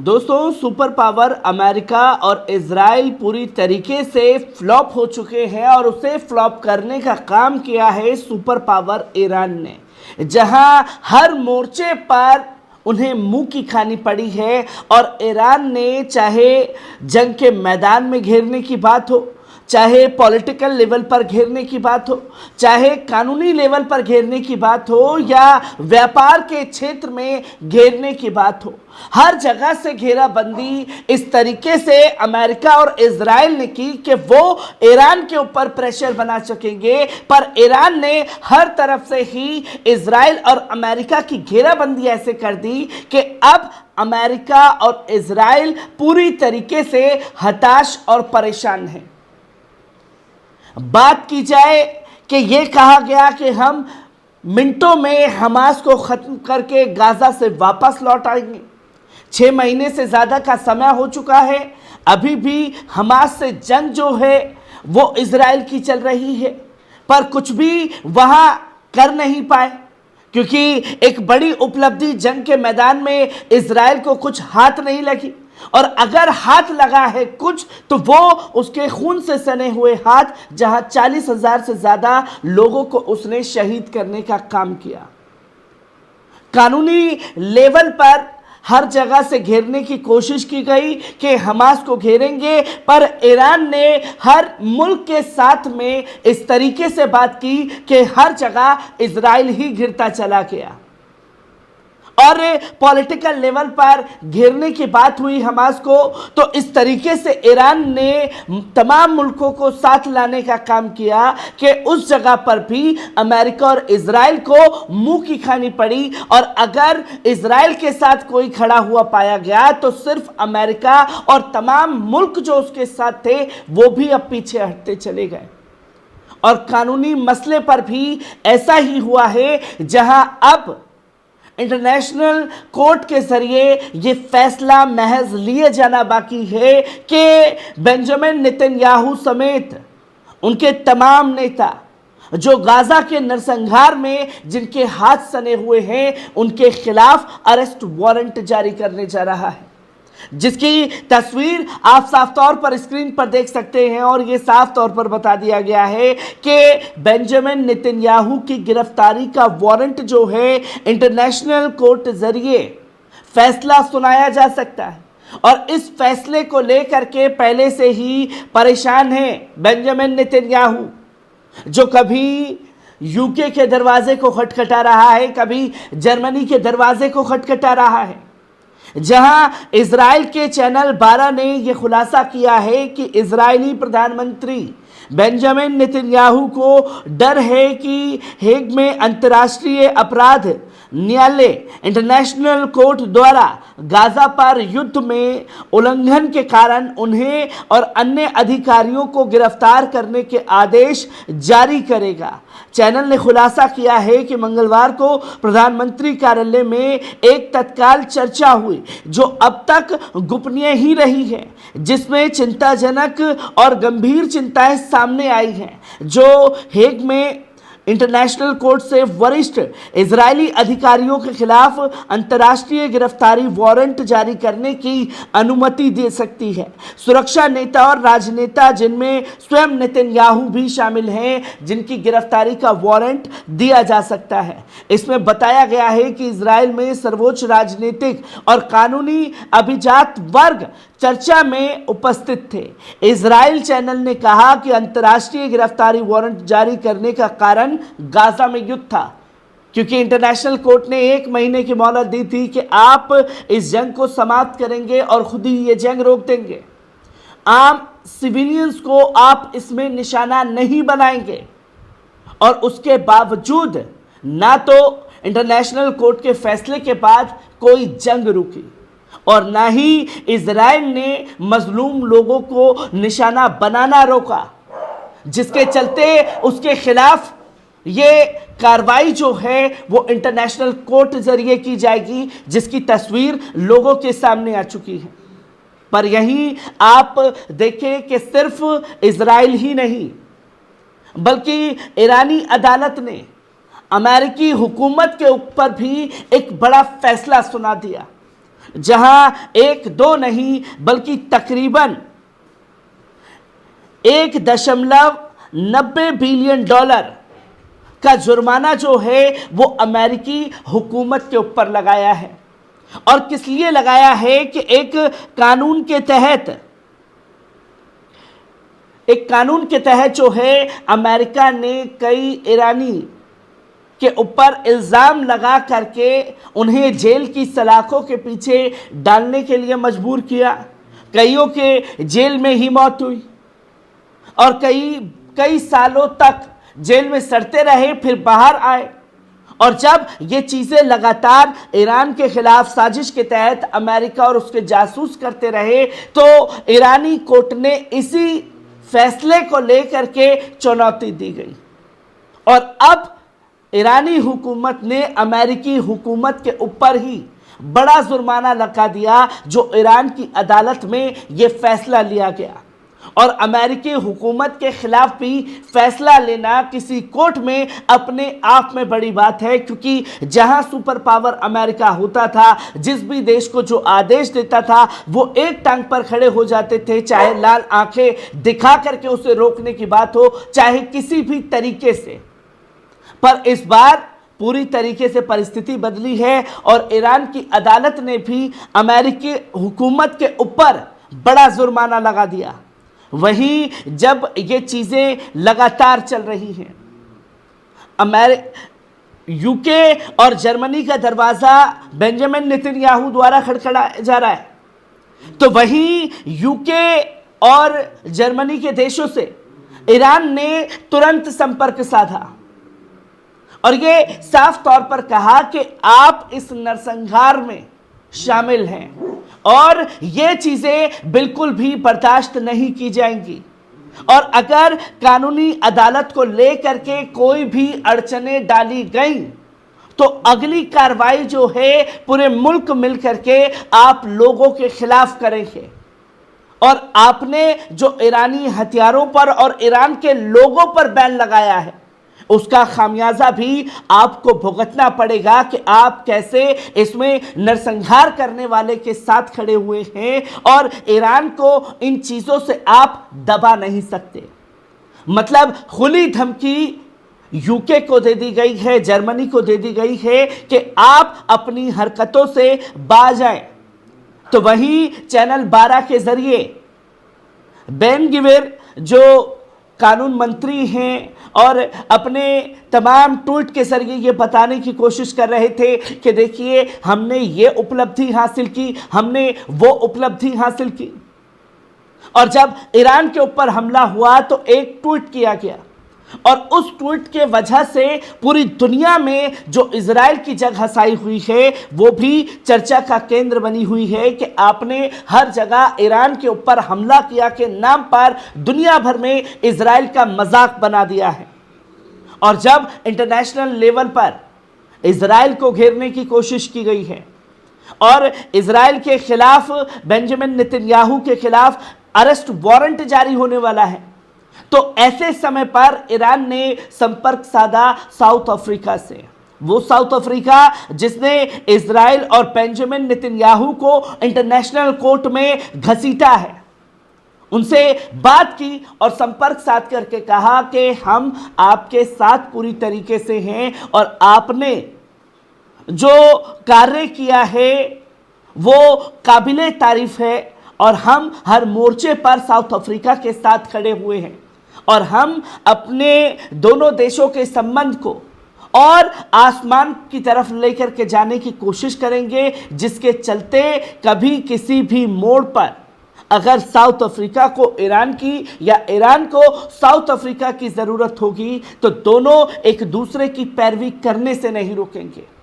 दोस्तों, super power America और Israel पूरी तरीके से फ्लॉप हो चुके हैं और उसे फ्लॉप करने का काम किया है सुपर पावर ईरान ने, जहां हर मोर्चे पर उन्हें मुंह की खानी पड़ी है। और ईरान ने चाहे जंग के मैदान में घेरने की बात हो, चाहे पॉलिटिकल लेवल पर घेरने की बात हो, चाहे कानूनी लेवल पर घेरने की बात हो या व्यापार के क्षेत्र में घेरने की बात हो, हर जगह से घेराबंदी इस तरीके से अमेरिका और इजराइल ने की कि वो ईरान के ऊपर प्रेशर बना सकेंगे। पर ईरान ने हर तरफ से ही इजराइल और अमेरिका की घेराबंदी ऐसे कर दी कि अब अमेरिका और इजराइल पूरी तरीके से हताश और परेशान है। बात की जाए कि यह कहा गया कि हम मिनटों में हमास को खत्म करके गाजा से वापस लौट आएंगे। 6 महीने से ज्यादा का समय हो चुका है, अभी भी हमास से जंग जो है वो इजराइल की चल रही है, पर कुछ भी वहां कर नहीं पाए, क्योंकि एक बड़ी उपलब्धि जंग के मैदान में इजराइल को कुछ हाथ नहीं लगी। और अगर हाथ लगा है कुछ तो वो उसके खून से सने हुए हाथ, जहां 40,000 से ज्यादा लोगों को उसने शहीद करने का काम किया। कानूनी लेवल पर हर जगह से घेरने की कोशिश की गई कि हमास को घेरेंगे, पर ईरान ने हर मुल्क के साथ में इस तरीके से बात की कि हर जगह इजराइल ही घिरता चला गया। और पॉलिटिकल लेवल पर घेरने की बात हुई हमास को, तो इस तरीके से ईरान ने तमाम मुल्कों को साथ लाने का काम किया कि उस जगह पर भी अमेरिका और इजराइल को मुंह की खानी पड़ी। और अगर इजराइल के साथ कोई खड़ा हुआ पाया गया तो सिर्फ अमेरिका और तमाम मुल्क जो उसके साथ थे वो भी अब पीछे हटते चले गए। और कानूनी मसले पर भी ऐसा ही हुआ है, जहां अब इंटरनेशनल कोर्ट के जरिए ये फैसला महज लिए जाना बाकी है कि बेंजामिन नेतन्याहू समेत उनके तमाम नेता जो गाजा के नरसंहार में जिनके हाथ सने हुए हैं, उनके खिलाफ अरेस्ट वारंट जारी करने जा रहा है, जिसकी तस्वीर आप साफ तौर पर स्क्रीन पर देख सकते हैं। और यह साफ तौर पर बता दिया गया है कि बेंजामिन नेतन्याहू की गिरफ्तारी का वारंट जो है इंटरनेशनल कोर्ट जरिए फैसला सुनाया जा सकता है। और इस फैसले को लेकर के पहले से ही परेशान है बेंजामिन नेतन्याहू, जो कभी यूके के दरवाजे को खटखटा रहा है, कभी जर्मनी के दरवाजे को खटखटा रहा है। जहां इजराइल के चैनल 12 ने यह खुलासा किया है कि इजरायली प्रधानमंत्री बेंजामिन नेतन्याहू को डर है कि हेग में अंतर्राष्ट्रीय अपराध न्यायालय इंटरनेशनल कोर्ट द्वारा गाजा पर युद्ध में उल्लंघन के कारण उन्हें और अन्य अधिकारियों को गिरफ्तार करने के आदेश जारी करेगा। चैनल ने खुलासा किया है कि मंगलवार को प्रधानमंत्री कार्यालय में एक तत्काल चर्चा हुई जो अब तक गोपनीय ही रही है, जिसमें चिंताजनक और गंभीर चिंताएं सामने आई हैं, जो हेग में इंटरनेशनल कोर्ट से वरिष्ठ इजरायली अधिकारियों के खिलाफ अंतर्राष्ट्रीय गिरफ्तारी वारंट जारी करने की अनुमति दे सकती है। सुरक्षा नेता और राजनेता, जिनमें स्वयं नेतन्याहू भी शामिल हैं, जिनकी गिरफ्तारी का वारंट दिया जा सकता है। इसमें बताया गया है कि इजराइल में सर्वोच्च राजनीतिक और कानूनी अभिजात वर्ग चर्चा में उपस्थित थे। इजराइल चैनल ने कहा कि अंतर्राष्ट्रीय गिरफ्तारी वारंट जारी करने का कारण गाजा में युद्ध था, क्योंकि इंटरनेशनल कोर्ट ने 1 महीने की मोहलत दी थी कि आप इस जंग को समाप्त करेंगे और खुद ही ये जंग रोक देंगे। आम सिविलियंस को आप इसमें निशाना नहीं बनाएंगे। और उसके बावजूद ना तो इंटरनेशनल कोर्ट के फैसले के बाद कोई जंग रुकी और ना ही इजराइल ने मजलूम लोगों को निशाना बनाना रोका, जिसके चलते उसके खिलाफ ये कार्रवाई जो है वो इंटरनेशनल कोर्ट जरिए की जाएगी, जिसकी तस्वीर लोगों के सामने आ चुकी है। पर यहीं आप देखें कि सिर्फ इजराइल ही नहीं बल्कि ईरानी अदालत ने अमेरिकी हुकूमत के ऊपर भी एक बड़ा फैसला सुना दिया, जहां एक दो नहीं बल्कि तकरीबन 1.90 बिलियन डॉलर का जुर्माना जो है वो अमेरिकी हुकूमत के ऊपर लगाया है। और किस लिए लगाया है कि एक कानून के तहत जो है अमेरिका ने कई ईरानी के ऊपर इल्ज़ाम लगा करके उन्हें जेल की सलाखों के पीछे डालने के लिए मजबूर किया। कईयों के जेल में ही मौत हुई और कई सालों तक जेल में सड़ते रहे, फिर बाहर आए। और जब ये चीज़ें लगातार ईरान के खिलाफ साजिश के तहत अमेरिका और उसके जासूस करते रहे, तो ईरानी कोर्ट ने इसी फैसले को लेकर के चुनौती दी गई। और अब ईरानी हुकूमत ने अमेरिकी हुकूमत के ऊपर ही बड़ा जुर्माना लगा दिया, जो ईरान की अदालत में ये फैसला लिया गया। और अमेरिकी हुकूमत के खिलाफ भी फैसला लेना किसी कोर्ट में अपने आप में बड़ी बात है, क्योंकि जहां सुपर पावर अमेरिका होता था, जिस भी देश को जो आदेश देता था वो एक टांग पर खड़े हो जाते थे, चाहे लाल आंखें दिखा करके उसे रोकने की बात हो, चाहे किसी भी तरीके से। पर इस बार पूरी तरीके से परिस्थिति बदली है और ईरान की अदालत ने भी अमेरिकी हुकूमत के ऊपर बड़ा जुर्माना लगा दिया। वहीं जब ये चीज़ें लगातार चल रही हैं, यूके और जर्मनी का दरवाज़ा बेंजामिन नेतन्याहू द्वारा खड़खड़ाया जा रहा है, तो वहीं यूके और जर्मनी के देशों से ईरान ने तुरंत संपर्क साधा और ये साफ तौर पर कहा कि आप इस नरसंहार में शामिल हैं और ये चीज़ें बिल्कुल भी बर्दाश्त नहीं की जाएंगी। और अगर कानूनी अदालत को लेकर के कोई भी अड़चनें डाली गई तो अगली कार्रवाई जो है पूरे मुल्क मिलकर के आप लोगों के खिलाफ करेंगे। और आपने जो ईरानी हथियारों पर और ईरान के लोगों पर बैन लगाया है, उसका खामियाजा भी आपको भुगतना पड़ेगा कि आप कैसे इसमें नरसंहार करने वाले के साथ खड़े हुए हैं और ईरान को इन चीज़ों से आप दबा नहीं सकते। मतलब खुली धमकी यूके को दे दी गई है, जर्मनी को दे दी गई है कि आप अपनी हरकतों से बाज आएं। तो वहीं चैनल 12 के जरिए बेन गिविर जो कानून मंत्री हैं और अपने तमाम ट्वीट के जरिए ये बताने की कोशिश कर रहे थे कि देखिए हमने ये उपलब्धि हासिल की, हमने वो उपलब्धि हासिल की। और जब ईरान के ऊपर हमला हुआ तो एक ट्वीट किया गया और उस ट्वीट के वजह से पूरी दुनिया में जो इजराइल की जग हंसाई हुई है वो भी चर्चा का केंद्र बनी हुई है कि आपने हर जगह ईरान के ऊपर हमला किया के नाम पर दुनिया भर में इजराइल का मजाक बना दिया है। और जब इंटरनेशनल लेवल पर इजराइल को घेरने की कोशिश की गई है और इजराइल के खिलाफ बेंजामिन नेतन्याहू के खिलाफ अरेस्ट वारंट जारी होने वाला है, तो ऐसे समय पर ईरान ने संपर्क साधा साउथ अफ्रीका से। वो साउथ अफ्रीका जिसने इजराइल और बेंजामिन नेतन्याहू को इंटरनेशनल कोर्ट में घसीटा है, उनसे बात की और संपर्क साध करके कहा कि हम आपके साथ पूरी तरीके से हैं और आपने जो कार्य किया है वो काबिले तारीफ है और हम हर मोर्चे पर साउथ अफ्रीका के साथ खड़े हुए हैं और हम अपने दोनों देशों के संबंध को और आसमान की तरफ लेकर के जाने की कोशिश करेंगे, जिसके चलते कभी किसी भी मोड़ पर अगर साउथ अफ्रीका को ईरान की या ईरान को साउथ अफ्रीका की ज़रूरत होगी तो दोनों एक दूसरे की पैरवी करने से नहीं रुकेंगे।